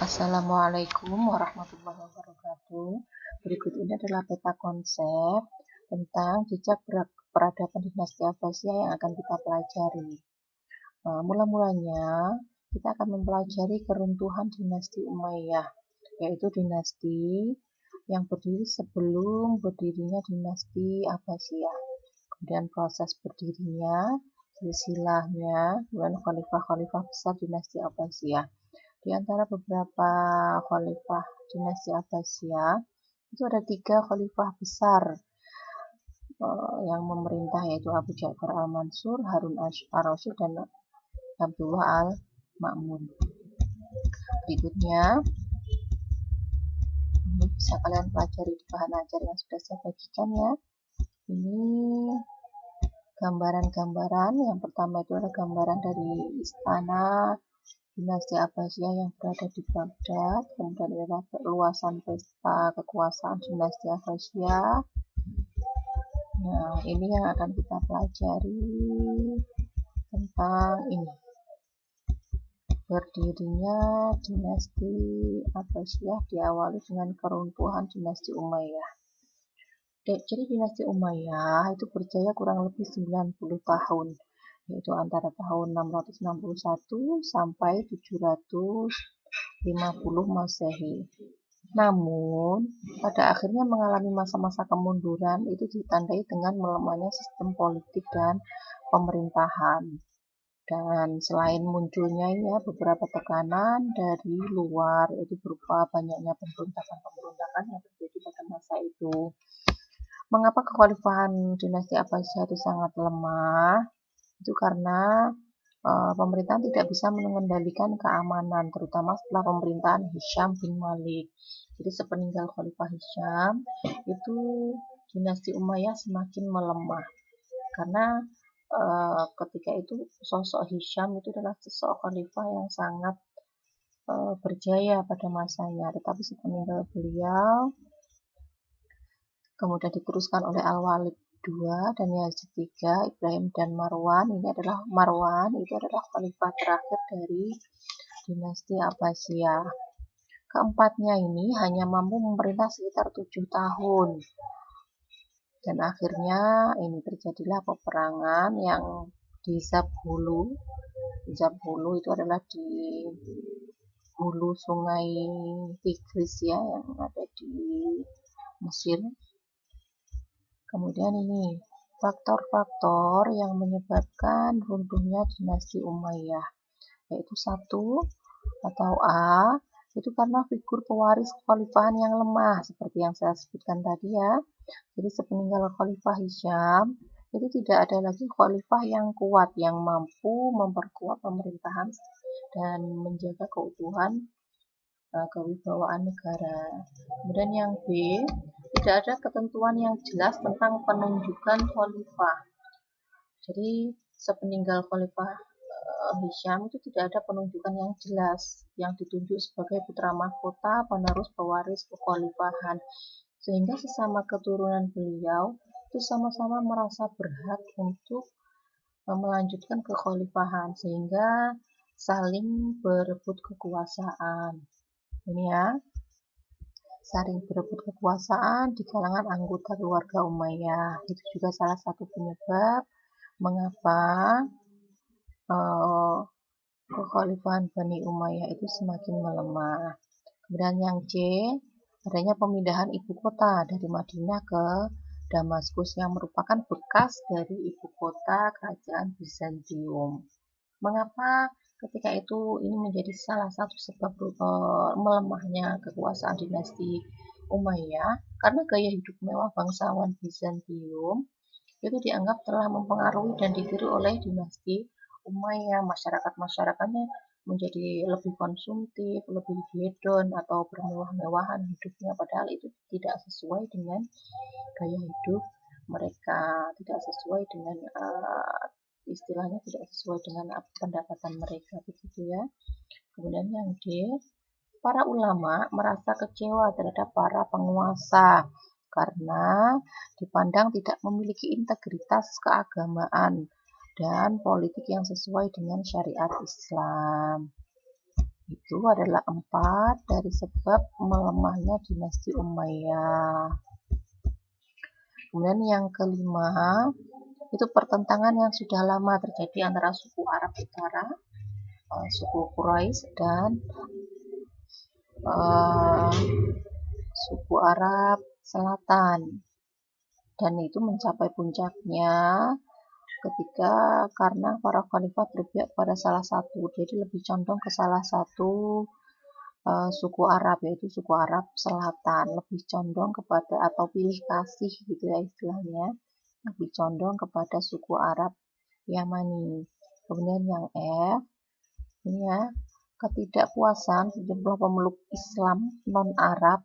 Assalamualaikum warahmatullahi wabarakatuh. Berikut ini adalah peta konsep tentang jejak peradaban dinasti Abbasiyah yang akan kita pelajari. Mula-mulanya kita akan mempelajari keruntuhan dinasti Umayyah, yaitu dinasti yang berdiri sebelum berdirinya dinasti Abbasiyah. Kemudian proses berdirinya, silsilahnya, kemudian khalifah-khalifah besar dinasti Abbasiyah. Di antara beberapa khalifah dinasti Abbasiyah, itu ada 3 khalifah besar yang memerintah, yaitu Abu Ja'far al-Mansur, Harun ar-Rasyid, dan Abdullah al-Ma'mun. Berikutnya, ini bisa kalian pelajari di bahan ajar yang sudah saya bagikan ya. Ini gambaran-gambaran. Yang pertama itu adalah gambaran dari istana dinasti Abbasiyah yang berada di Baghdad. Kemudian adalah perluasan pesta kekuasaan dinasti Abbasiyah. Nah, ini yang akan kita pelajari tentang ini. Berdirinya dinasti Abbasiyah diawali dengan keruntuhan dinasti Umayyah. Jadi dinasti Umayyah itu berjaya kurang lebih 90 tahun, yaitu antara tahun 661 sampai 750 Masehi. Namun, pada akhirnya mengalami masa-masa kemunduran itu ditandai dengan melemahnya sistem politik dan pemerintahan. Dan selain munculnya ya beberapa tekanan dari luar, itu berupa banyaknya pemberontakan-pemberontakan yang terjadi pada masa itu. Mengapa kekhalifahan dinasti Abbasiyah itu sangat lemah? Itu karena pemerintahan tidak bisa mengendalikan keamanan, terutama setelah pemerintahan Hisham bin Malik. Jadi sepeninggal Khalifah Hisham, itu dinasti Umayyah semakin melemah. Karena ketika itu sosok Hisham itu adalah sosok khalifah yang sangat berjaya pada masanya. Tetapi sepeninggal beliau, kemudian diteruskan oleh Al-Walid II dan Yazid III, Ibrahim dan Marwan. Marwan itu adalah khalifah terakhir dari dinasti Abbasiyah. Keempatnya ini hanya mampu memerintah sekitar 7 tahun. Dan akhirnya ini terjadilah peperangan yang di Zabhulu. Zabhulu itu adalah di hulu sungai Tigris ya, yang ada di Mesir. Kemudian ini faktor-faktor yang menyebabkan runtuhnya dinasti Umayyah, yaitu 1 atau A, itu karena figur pewaris kekhalifahan yang lemah seperti yang saya sebutkan tadi ya. Jadi sepeninggal Khalifah Hisham itu tidak ada lagi khalifah yang kuat yang mampu memperkuat pemerintahan dan menjaga keutuhan kewibawaan negara. Kemudian yang B, tidak ada ketentuan yang jelas tentang penunjukan khalifah. Jadi sepeninggal Khalifah Hisham itu tidak ada penunjukan yang jelas yang ditunjuk sebagai putra mahkota penerus pewaris kekhalifahan, sehingga sesama keturunan beliau itu sama-sama merasa berhak untuk melanjutkan kekhalifahan sehingga saling berebut kekuasaan. Ini ya, saling berebut kekuasaan di kalangan anggota keluarga Umayyah. Itu juga salah satu penyebab mengapa kekhalifahan Bani Umayyah itu semakin melemah. Kemudian yang C, adanya pemindahan ibu kota dari Madinah ke Damaskus yang merupakan bekas dari ibu kota kerajaan Bizantium. Mengapa ketika itu ini menjadi salah satu sebab melemahnya kekuasaan dinasti Umayyah? Karena gaya hidup mewah bangsawan Bizantium itu dianggap telah mempengaruhi dan ditiru oleh dinasti Umayyah. Masyarakatnya menjadi lebih konsumtif, lebih hedon atau bermewah-mewahan hidupnya, padahal itu tidak sesuai dengan gaya hidup mereka, tidak sesuai dengan istilahnya tidak sesuai dengan pendapatan mereka, begitu ya. Kemudian yang D, para ulama merasa kecewa terhadap para penguasa karena dipandang tidak memiliki integritas keagamaan dan politik yang sesuai dengan syariat Islam. Itu adalah 4 dari sebab melemahnya dinasti Umayyah. Kemudian yang kelima, itu pertentangan yang sudah lama terjadi antara suku Arab Utara, suku Quraisy, dan suku Arab Selatan. Dan itu mencapai puncaknya ketika karena para khalifah berpihak pada salah satu, jadi lebih condong ke salah satu suku Arab, yaitu suku Arab Selatan, lebih condong kepada atau pilih kasih gitu ya istilahnya, lebih condong kepada suku Arab Yamani. Kemudian yang F ini ya, ketidakpuasan sejumlah pemeluk Islam non-Arab,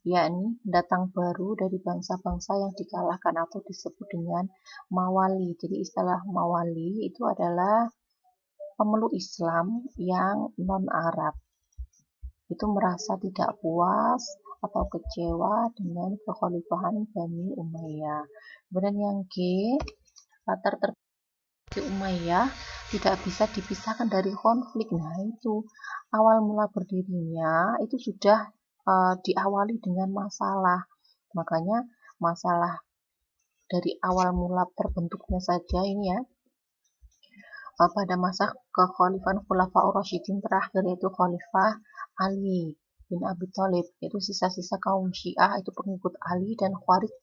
yakni pendatang baru dari bangsa-bangsa yang dikalahkan atau disebut dengan Mawali. Jadi istilah Mawali itu adalah pemeluk Islam yang non-Arab. Itu merasa tidak puas atau kecewa dengan kekhalifahan Bani Umayyah. Kemudian yang G, latar di Umayyah tidak bisa dipisahkan dari konflik. Nah, itu awal mula berdirinya itu sudah diawali dengan masalah. Makanya masalah dari awal mula terbentuknya saja ini ya, pada masa kekhalifahan Khulafaur Rasyidin terakhir, yaitu Khalifah Ali bin Abi Thalib, yaitu sisa-sisa kaum Syiah itu pengikut Ali dan Khawarij.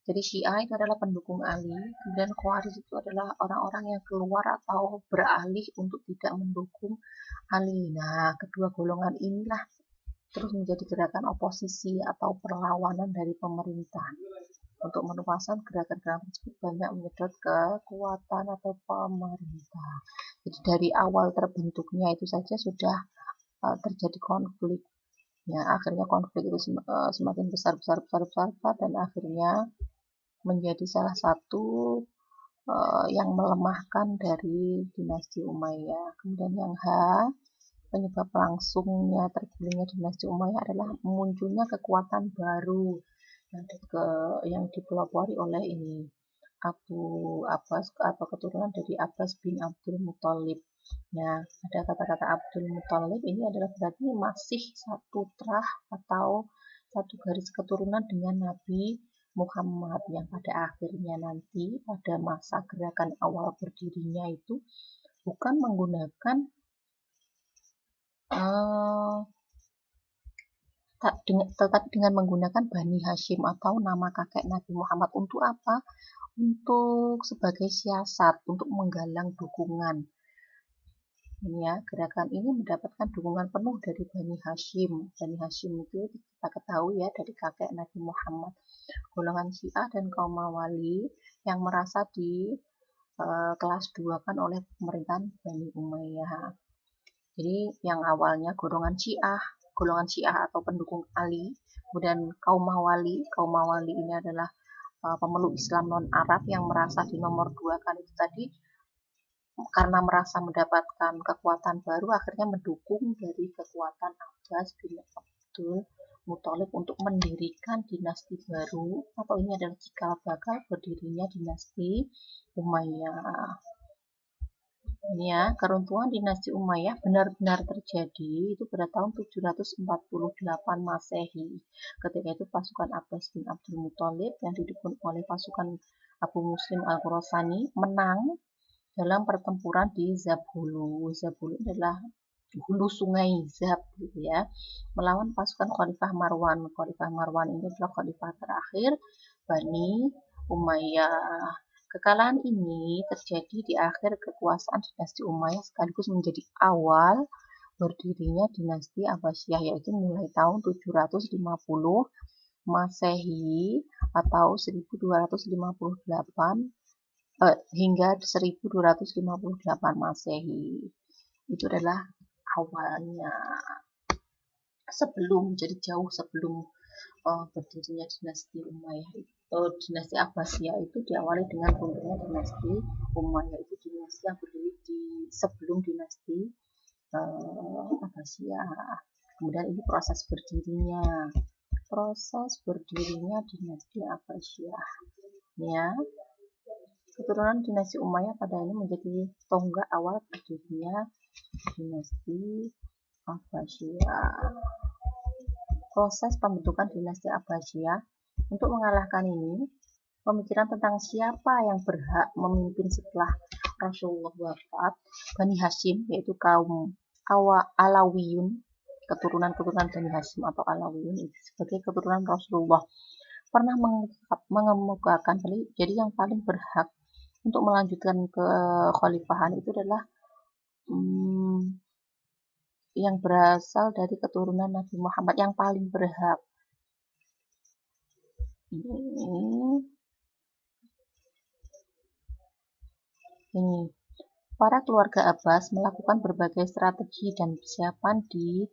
Jadi Syiah itu adalah pendukung Ali, kemudian Khawarij itu adalah orang-orang yang keluar atau beralih untuk tidak mendukung Ali. Nah, kedua golongan inilah terus menjadi gerakan oposisi atau perlawanan dari pemerintah. Untuk menuaskan gerakan-gerakan tersebut banyak menyedot kekuatan atau pemerintah. Jadi dari awal terbentuknya itu saja sudah terjadi konflik. Ya, akhirnya konflik itu semakin besar dan akhirnya menjadi salah satu yang melemahkan dari dinasti Umayyah. Kemudian yang H, penyebab langsungnya tergulingnya dinasti Umayyah adalah munculnya kekuatan baru yang dipelopori oleh ini Abu Abbas atau keturunan dari Abbas bin Abdul Muthalib. Nah, ada kata-kata Abdul Muthalib ini adalah berarti masih satu trah atau satu garis keturunan dengan Nabi Muhammad, yang pada akhirnya nanti pada masa gerakan awal berdirinya itu bukan menggunakan tetapi dengan menggunakan Bani Hashim atau nama kakek Nabi Muhammad. Untuk apa? Untuk sebagai siasat, untuk menggalang dukungan. Ini ya, gerakan ini mendapatkan dukungan penuh dari Bani Hashim. Bani Hashim itu kita ketahui ya dari kakek Nabi Muhammad. Golongan Syiah dan kaum Mawali yang merasa di kelas 2 kan oleh pemerintahan Bani Umayyah. Jadi yang awalnya golongan Syiah atau pendukung Ali, kemudian kaum Mawali ini adalah pemeluk Islam non-Arab yang merasa di nomor 2 kan itu tadi, karena merasa mendapatkan kekuatan baru akhirnya mendukung dari kekuatan Abbas bin Abdul Muthalib untuk mendirikan dinasti baru, atau ini adalah cikal bakal berdirinya dinasti Umayyah. Ini ya, keruntuhan dinasti Umayyah benar-benar terjadi itu pada tahun 748 Masehi. Ketika itu pasukan Abbas bin Abdul Muthalib yang didukung oleh pasukan Abu Muslim Al-Khurasani menang dalam pertempuran di Zabulu. Zabulu adalah hulu sungai Zab gitu ya, melawan pasukan Khalifah Marwan. Khalifah Marwan ini adalah khalifah terakhir Bani Umayyah. Kekalahan ini terjadi di akhir kekuasaan dinasti Umayyah sekaligus menjadi awal berdirinya dinasti Abbasiyah, yaitu mulai tahun 750 Masehi atau 1258 hingga 1258 Masehi. Itu adalah awalnya, jadi jauh sebelum berdirinya dinasti Umayyah dinasti Abbasiyah itu diawali dengan runtuhnya dinasti Umayyah. Itu dinasti yang berdiri sebelum dinasti Abbasiyah. Kemudian ini proses berdirinya dinasti Abbasiyah ya. Keturunan dinasti Umayyah pada ini menjadi tonggak awal berdirinya dinasti Abbasiyah. Proses pembentukan dinasti Abbasiyah. Untuk mengalahkan ini, pemikiran tentang siapa yang berhak memimpin setelah Rasulullah wafat, Bani Hashim, yaitu kaum Alawiyun, keturunan-keturunan Bani Hashim atau Alawiyun sebagai keturunan Rasulullah, pernah mengemukakan, jadi yang paling berhak untuk melanjutkan ke khalifahan itu adalah yang berasal dari keturunan Nabi Muhammad, yang paling berhak. Ini para keluarga Abbas melakukan berbagai strategi dan persiapan di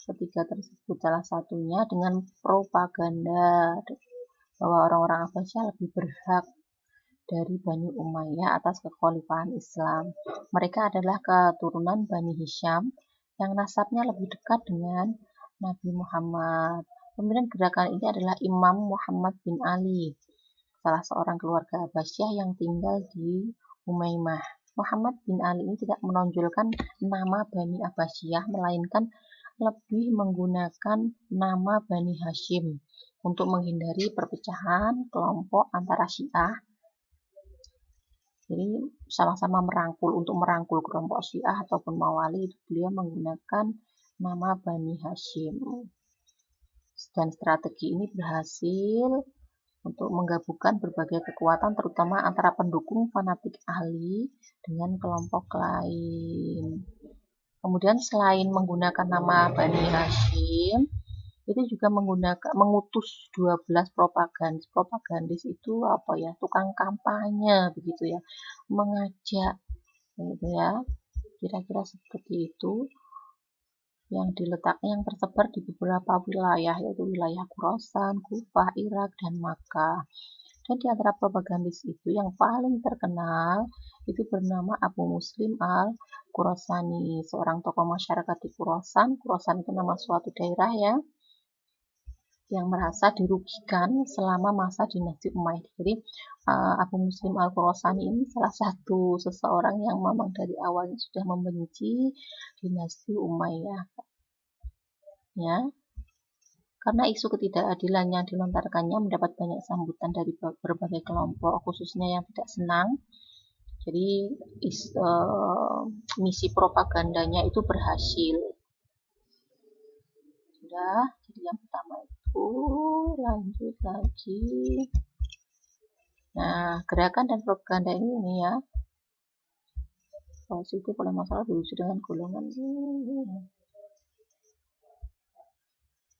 ketiga tersebut, salah satunya dengan propaganda bahwa orang-orang Abbasiyah lebih berhak dari Bani Umayyah atas kekhalifahan Islam. Mereka adalah keturunan Bani Hisham yang nasabnya lebih dekat dengan Nabi Muhammad. Kemudian gerakan ini adalah Imam Muhammad bin Ali, salah seorang keluarga Abbasiyah yang tinggal di Umaymah. Muhammad bin Ali ini tidak menonjolkan nama Bani Abbasiyah, melainkan lebih menggunakan nama Bani Hashim untuk menghindari perpecahan kelompok antara Syiah. Jadi sama-sama untuk merangkul kelompok Syiah ataupun Mawali, beliau menggunakan nama Bani Hashim. Dan strategi ini berhasil untuk menggabungkan berbagai kekuatan, terutama antara pendukung fanatik Ali dengan kelompok lain. Kemudian selain menggunakan nama Bani Hashim, itu juga mengutus 12 propagandis itu apa ya, tukang kampanye begitu ya, mengajak gitu ya, kira-kira seperti itu, yang tersebar di beberapa wilayah, yaitu wilayah Khurasan, Kufah, Irak, dan Makkah. Dan di antara propagandis itu yang paling terkenal itu bernama Abu Muslim al-Khurasani, seorang tokoh masyarakat di Khurasan. Khurasan itu nama suatu daerah ya, yang merasa dirugikan selama masa dinasti Umayyad. Jadi Abu Muslim al-Khurasani ini salah satu seseorang yang memang dari awalnya sudah membenci dinasti Umayyah. Ya. Karena isu ketidakadilan yang dilontarkannya mendapat banyak sambutan dari berbagai kelompok, khususnya yang tidak senang. Jadi misi propagandanya itu berhasil. Sudah, jadi yang pertama itu lanjut lagi. Nah, gerakan dan propaganda ini ya, positif oleh masalah diuji dengan golongan ini.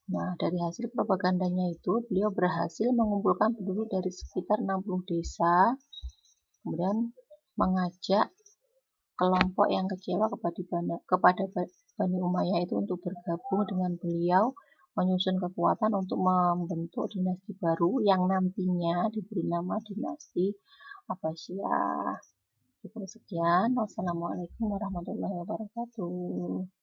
Nah, dari hasil propagandanya itu, beliau berhasil mengumpulkan penduduk dari sekitar 60 desa, kemudian mengajak kelompok yang kecewa kepada Bani Umayyah itu untuk bergabung dengan beliau, menyusun kekuatan untuk membentuk dinasti baru yang nantinya diberi nama dinasti Abbasiyah. Cukup sekian. Wassalamualaikum warahmatullahi wabarakatuh.